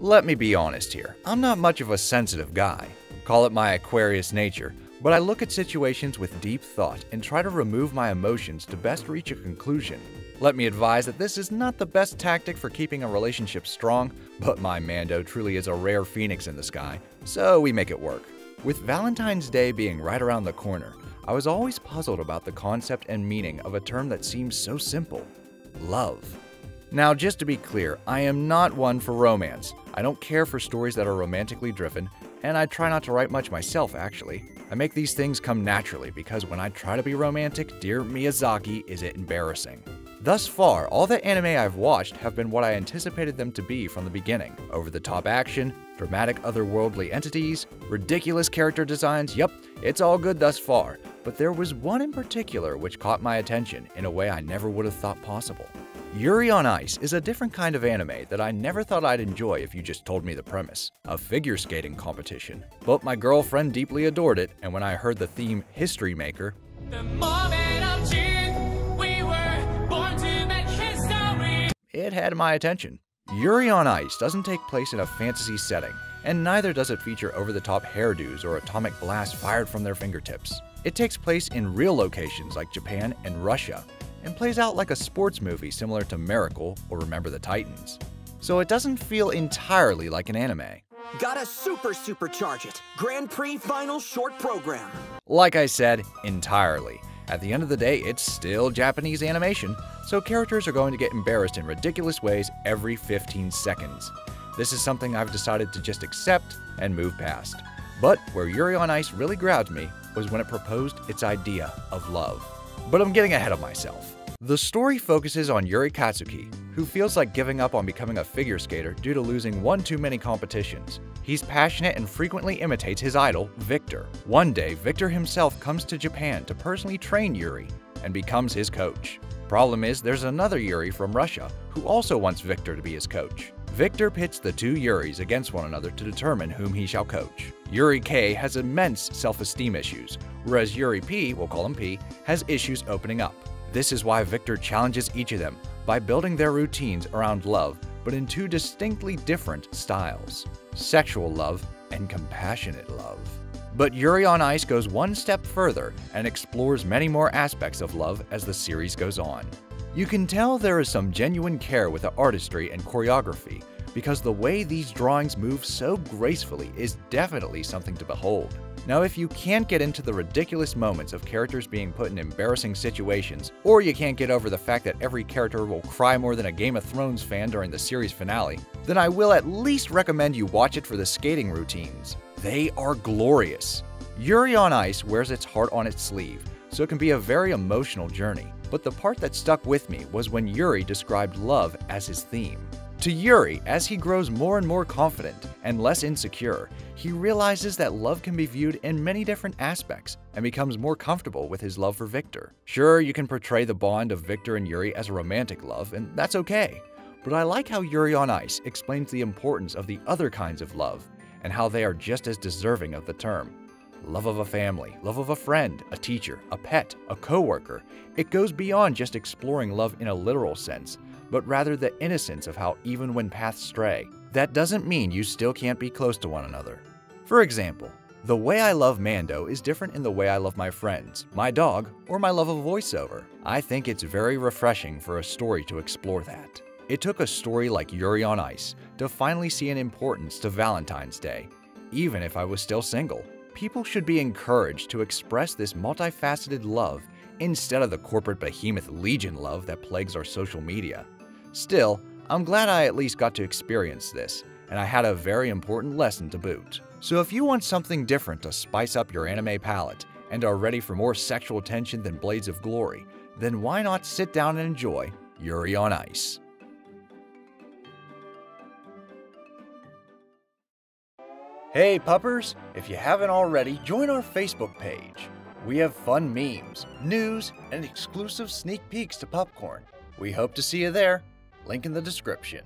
Let me be honest here, I'm not much of a sensitive guy. Call it my Aquarius nature, but I look at situations with deep thought and try to remove my emotions to best reach a conclusion. Let me advise that this is not the best tactic for keeping a relationship strong, but my Mando truly is a rare phoenix in the sky, so we make it work. With Valentine's Day being right around the corner, I was always puzzled about the concept and meaning of a term that seems so simple: love. Now, just to be clear, I am not one for romance. I don't care for stories that are romantically driven, and I try not to write much myself, actually. I make these things come naturally because when I try to be romantic, dear Miyazaki, is it embarrassing. Thus far, all the anime I've watched have been what I anticipated them to be from the beginning. Over-the-top action, dramatic otherworldly entities, ridiculous character designs, yep, it's all good thus far. But there was one in particular which caught my attention in a way I never would have thought possible. Yuri on Ice is a different kind of anime that I never thought I'd enjoy if you just told me the premise. A figure skating competition. But my girlfriend deeply adored it, and when I heard the theme History Maker, the moment of truth, we were born to make history, it had my attention. Yuri on Ice doesn't take place in a fantasy setting, and neither does it feature over-the-top hairdos or atomic blasts fired from their fingertips. It takes place in real locations like Japan and Russia, and plays out like a sports movie similar to Miracle or Remember the Titans. So it doesn't feel entirely like an anime. Gotta supercharge it. Grand Prix final short program. Like I said, entirely. At the end of the day, it's still Japanese animation, so characters are going to get embarrassed in ridiculous ways every 15 seconds. This is something I've decided to just accept and move past. But where Yuri on Ice really grabbed me was when it proposed its idea of love. But I'm getting ahead of myself. The story focuses on Yuri Katsuki, who feels like giving up on becoming a figure skater due to losing one too many competitions. He's passionate and frequently imitates his idol, Victor. One day, Victor himself comes to Japan to personally train Yuri and becomes his coach. Problem is, there's another Yuri from Russia who also wants Victor to be his coach. Victor pits the two Yuris against one another to determine whom he shall coach. Yuri K has immense self-esteem issues, whereas Yuri P, we'll call him P, has issues opening up. This is why Victor challenges each of them by building their routines around love, but in two distinctly different styles: sexual love and compassionate love. But Yuri on Ice goes one step further and explores many more aspects of love as the series goes on. You can tell there is some genuine care with the artistry and choreography, because the way these drawings move so gracefully is definitely something to behold. Now, if you can't get into the ridiculous moments of characters being put in embarrassing situations, or you can't get over the fact that every character will cry more than a Game of Thrones fan during the series finale, then I will at least recommend you watch it for the skating routines. They are glorious. Yuri on Ice wears its heart on its sleeve, so it can be a very emotional journey. But the part that stuck with me was when Yuri described love as his theme. To Yuri, as he grows more and more confident and less insecure, he realizes that love can be viewed in many different aspects and becomes more comfortable with his love for Victor. Sure, you can portray the bond of Victor and Yuri as a romantic love, and that's okay. But I like how Yuri on Ice explains the importance of the other kinds of love and how they are just as deserving of the term. Love of a family, love of a friend, a teacher, a pet, a coworker. It goes beyond just exploring love in a literal sense, but rather the innocence of how even when paths stray, that doesn't mean you still can't be close to one another. For example, the way I love Mando is different in the way I love my friends, my dog, or my love of voiceover. I think it's very refreshing for a story to explore that. It took a story like Yuri on Ice to finally see an importance to Valentine's Day, even if I was still single. People should be encouraged to express this multifaceted love instead of the corporate behemoth legion love that plagues our social media. Still, I'm glad I at least got to experience this, and I had a very important lesson to boot. So if you want something different to spice up your anime palette and are ready for more sexual tension than Blades of Glory, then why not sit down and enjoy Yuri on Ice? Hey puppers, if you haven't already, join our Facebook page. We have fun memes, news, and exclusive sneak peeks to Pupcorn. We hope to see you there. Link in the description.